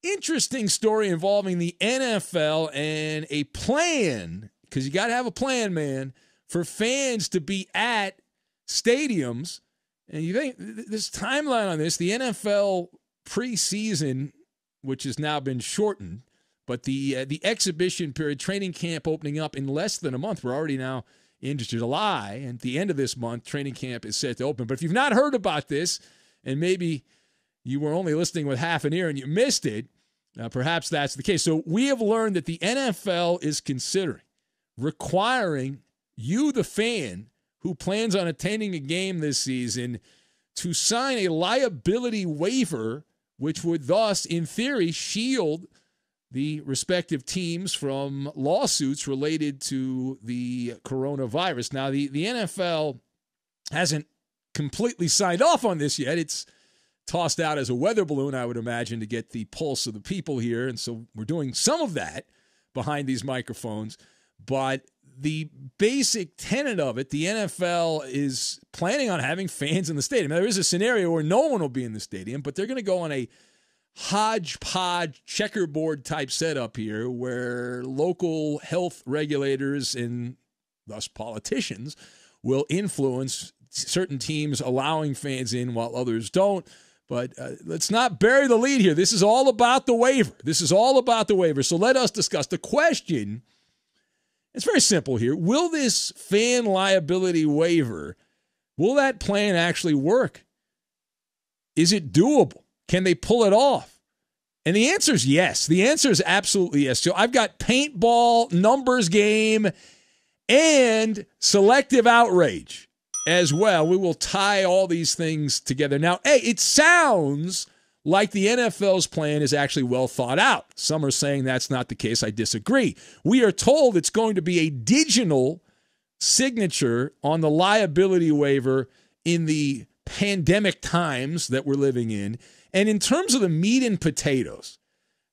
interesting story involving the NFL and a plan, because you got to have a plan, man, for fans to be at stadiums. And you think this timeline on this, the NFL preseason, which has now been shortened, but the exhibition period, training camp opening up in less than a month. We're already now into July, and at the end of this month, training camp is set to open. But if you've not heard about this, and maybe you were only listening with half an ear and you missed it, perhaps that's the case. So we have learned that the NFL is considering requiring you, the fan, who plans on attending a game this season, to sign a liability waiver, which would thus, in theory, shield the respective teams from lawsuits related to the coronavirus. Now, the NFL hasn't completely signed off on this yet. It's tossed out as a weather balloon, I would imagine, to get the pulse of the people here. And so we're doing some of that behind these microphones. But the basic tenet of it, the NFL is planning on having fans in the stadium. Now, there is a scenario where no one will be in the stadium, but they're going to go on a hodgepodge checkerboard type setup here where local health regulators and thus politicians will influence certain teams allowing fans in while others don't. But let's not bury the lead here. This is all about the waiver. This is all about the waiver. So let us discuss the question. It's very simple here. Will this fan liability waiver, will that plan actually work? Is it doable? Can they pull it off? And the answer is yes. The answer is absolutely yes. So I've got paintball, numbers game, and selective outrage as well. We will tie all these things together. Now, hey, it sounds like the NFL's plan is actually well thought out. Some are saying that's not the case. I disagree. We are told it's going to be a digital signature on the liability waiver in the pandemic times that we're living in. And in terms of the meat and potatoes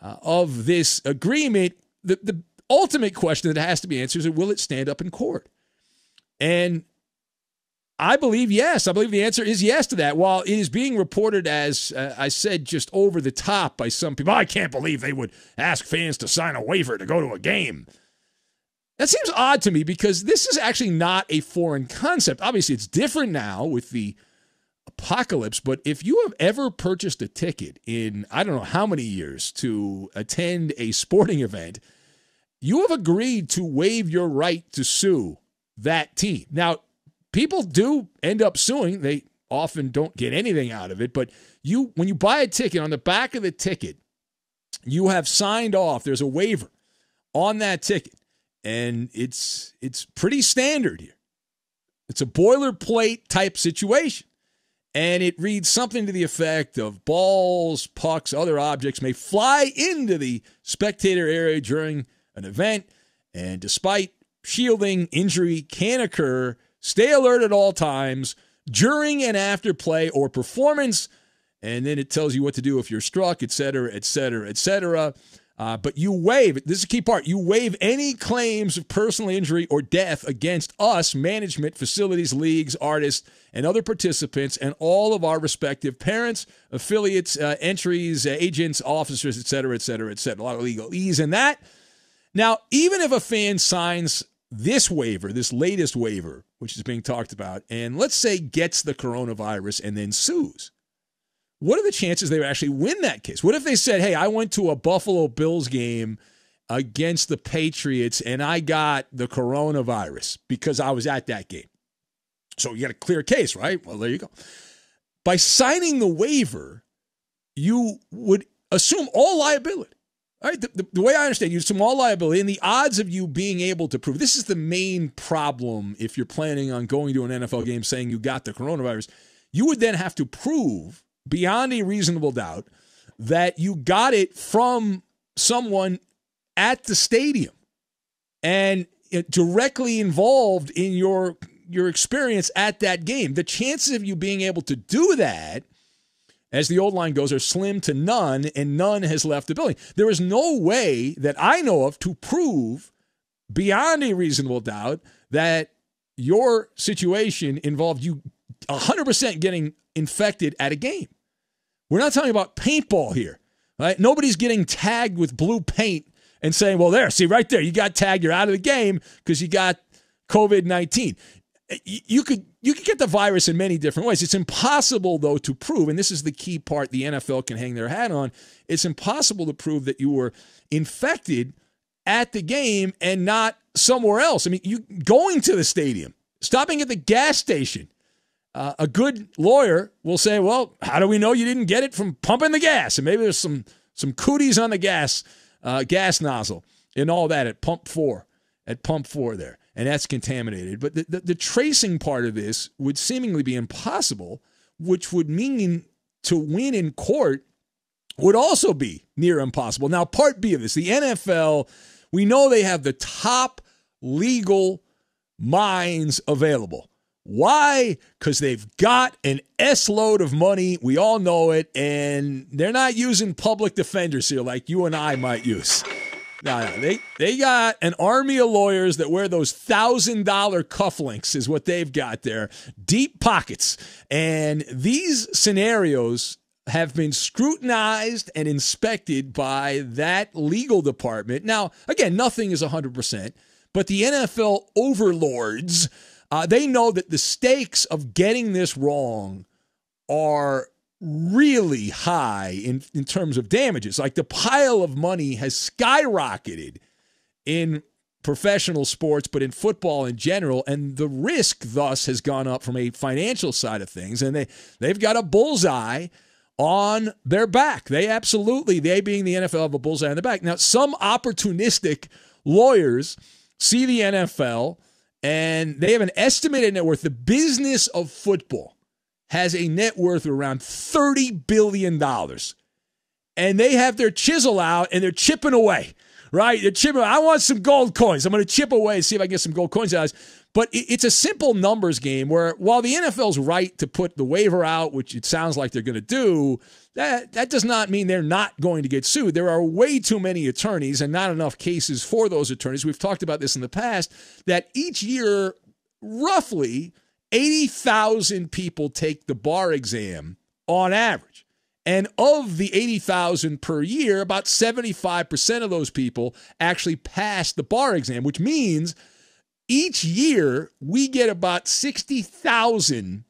of this agreement, the ultimate question that has to be answered is, will it stand up in court? And I believe yes. I believe the answer is yes to that. While it is being reported as, I said, just over the top by some people, I can't believe they would ask fans to sign a waiver to go to a game. That seems odd to me because this is actually not a foreign concept. Obviously, it's different now with the apocalypse, but if you have ever purchased a ticket in I don't know how many years to attend a sporting event, you have agreed to waive your right to sue that team. Now, people do end up suing. They often don't get anything out of it, but when you buy a ticket, on the back of the ticket, you have signed off. There's a waiver on that ticket, and it's pretty standard here. It's a boilerplate type situation. And it reads something to the effect of balls, pucks, other objects may fly into the spectator area during an event. And despite shielding, injury can occur. Stay alert at all times during and after play or performance. And then it tells you what to do if you're struck, et cetera, et cetera, et cetera. But you waive, this is a key part, you waive any claims of personal injury or death against us, management, facilities, leagues, artists, and other participants, and all of our respective parents, affiliates, entries, agents, officers, et cetera, et cetera, et cetera. A lot of legalese in that. Now, even if a fan signs this waiver, this latest waiver, which is being talked about, and let's say gets the coronavirus and then sues, what are the chances they would actually win that case? What if they said, hey, I went to a Buffalo Bills game against the Patriots and I got the coronavirus because I was at that game? So you got a clear case, right? Well, there you go. By signing the waiver, you would assume all liability. All right, the way I understand, you assume all liability, and the odds of you being able to prove, this is the main problem if you're planning on going to an NFL game saying you got the coronavirus, you would then have to prove beyond a reasonable doubt that you got it from someone at the stadium and directly involved in your experience at that game. The chances of you being able to do that, as the old line goes, are slim to none, and none has left the building. There is no way that I know of to prove beyond a reasonable doubt that your situation involved you 100% getting infected at a game. We're not talking about paintball here. Right? Nobody's getting tagged with blue paint and saying, well, there, see right there, you got tagged, you're out of the game because you got COVID-19. You could get the virus in many different ways. It's impossible, though, to prove, and this is the key part the NFL can hang their hat on, it's impossible to prove that you were infected at the game and not somewhere else. I mean, you going to the stadium, stopping at the gas station, a good lawyer will say, well, how do we know you didn't get it from pumping the gas? And maybe there's some cooties on the gas nozzle and all that at pump 4 there. And that's contaminated. But the tracing part of this would seemingly be impossible, which would mean to win in court would also be near impossible. Now, part B of this, the NFL, we know they have the top legal minds available. Why? Because they've got an S-load of money. We all know it. And they're not using public defenders here like you and I might use. No, they got an army of lawyers that wear those $1,000 cufflinks is what they've got there. Deep pockets. And these scenarios have been scrutinized and inspected by that legal department. Now, again, nothing is 100%, but the NFL overlords, they know that the stakes of getting this wrong are really high in terms of damages. Like the pile of money has skyrocketed in professional sports, but in football in general, and the risk thus has gone up from a financial side of things, and they've got a bullseye on their back. They being the NFL, have a bullseye on their back. Now, some opportunistic lawyers see the NFL, and they have an estimated net worth. The business of football has a net worth of around $30 billion. And they have their chisel out and they're chipping away, right? They're chipping. I want some gold coins. I'm going to chip away and see if I can get some gold coins out. But it's a simple numbers game where while the NFL's right to put the waiver out, which it sounds like they're going to do, that does not mean they're not going to get sued. There are way too many attorneys and not enough cases for those attorneys. We've talked about this in the past, that each year, roughly 80,000 people take the bar exam on average. And of the 80,000 per year, about 75% of those people actually pass the bar exam, which means each year we get about 60,000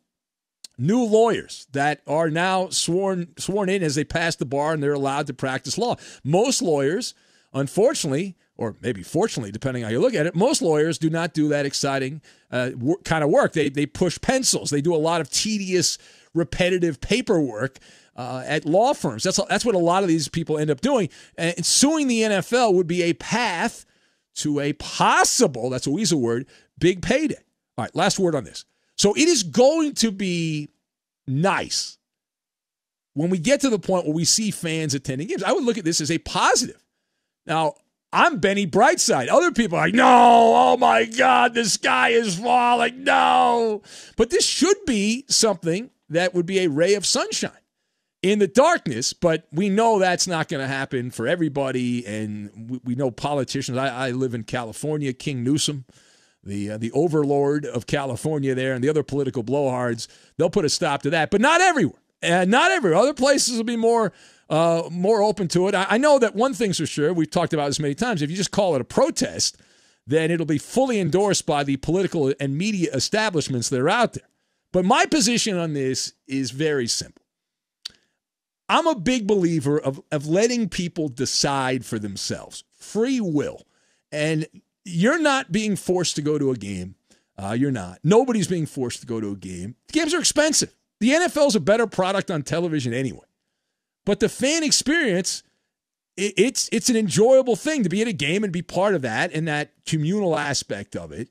new lawyers that are now sworn in as they pass the bar and they're allowed to practice law. Most lawyers, unfortunately, or maybe fortunately, depending how you look at it, most lawyers do not do that exciting kind of work. They push pencils. They do a lot of tedious, repetitive paperwork at law firms. That's what a lot of these people end up doing. And suing the NFL would be a path to a possible, that's a weasel word, big payday. All right, last word on this. So it is going to be nice when we get to the point where we see fans attending games. I would look at this as a positive. Now, I'm Benny Brightside. Other people are like, no, oh my God, the sky is falling, no. But this should be something that would be a ray of sunshine in the darkness, but we know that's not going to happen for everybody, and we know politicians. I live in California. King Newsom, the overlord of California there, and the other political blowhards, they'll put a stop to that, but not everywhere. Not everywhere. Other places will be more open to it. I know that one thing's for sure, we've talked about this many times, if you just call it a protest, then it'll be fully endorsed by the political and media establishments that are out there. But my position on this is very simple. I'm a big believer of letting people decide for themselves. Free will. And you're not being forced to go to a game. You're not. Nobody's being forced to go to a game. Games are expensive. The NFL is a better product on television anyway. But the fan experience, it's an enjoyable thing to be at a game and be part of that and that communal aspect of it.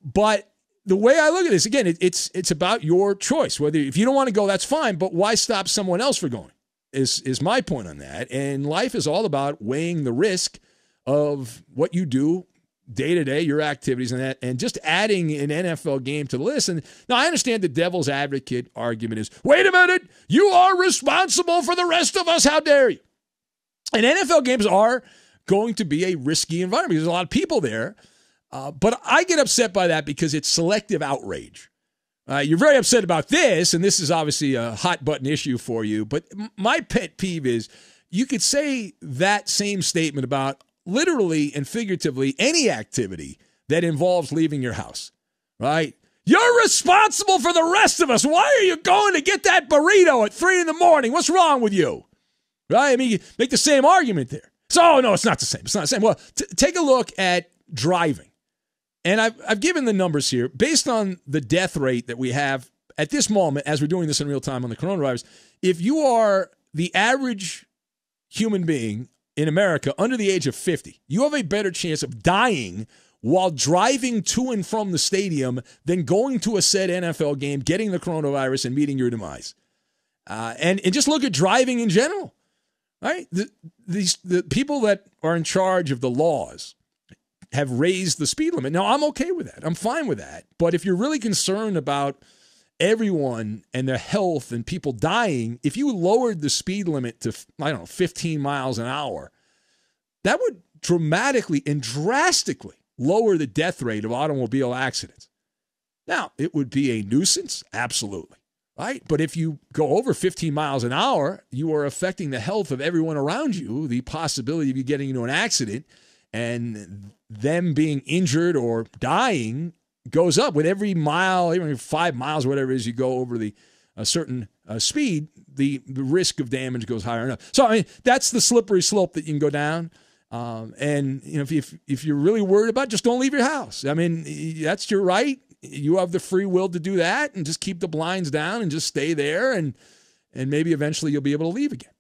But the way I look at this, again, it's about your choice. Whether if you don't want to go, that's fine. But why stop someone else from going? Is my point on that. And life is all about weighing the risk of what you do day to day, your activities, and that, and just adding an NFL game to the list. And now I understand the devil's advocate argument is, wait a minute, you are responsible for the rest of us. How dare you? And NFL games are going to be a risky environment because there's a lot of people there. But I get upset by that because it's selective outrage. You're very upset about this, and this is obviously a hot button issue for you. But my pet peeve is you could say that same statement about literally and figuratively any activity that involves leaving your house, right? You're responsible for the rest of us. Why are you going to get that burrito at 3 a.m? What's wrong with you? Right? I mean, you make the same argument there. So, oh, no, it's not the same. It's not the same. Well, take a look at driving. And I've given the numbers here. Based on the death rate that we have at this moment, as we're doing this in real time on the coronavirus, if you are the average human being in America under the age of 50, you have a better chance of dying while driving to and from the stadium than going to a said NFL game, getting the coronavirus, and meeting your demise. And just look at driving in general, right? The people that are in charge of the laws have raised the speed limit. Now, I'm okay with that. I'm fine with that. But if you're really concerned about everyone and their health and people dying, if you lowered the speed limit to, 15 miles an hour, that would dramatically and drastically lower the death rate of automobile accidents. Now, it would be a nuisance, absolutely, right? But if you go over 15 miles an hour, you are affecting the health of everyone around you, the possibility of you getting into an accident and them being injured or dying goes up with every mile, even 5 miles, whatever it is, you go over a certain speed, the risk of damage goes higher enough. So, I mean, that's the slippery slope that you can go down. And if you're really worried about it, just don't leave your house. I mean, that's your right. You have the free will to do that, and just keep the blinds down and just stay there, and maybe eventually you'll be able to leave again.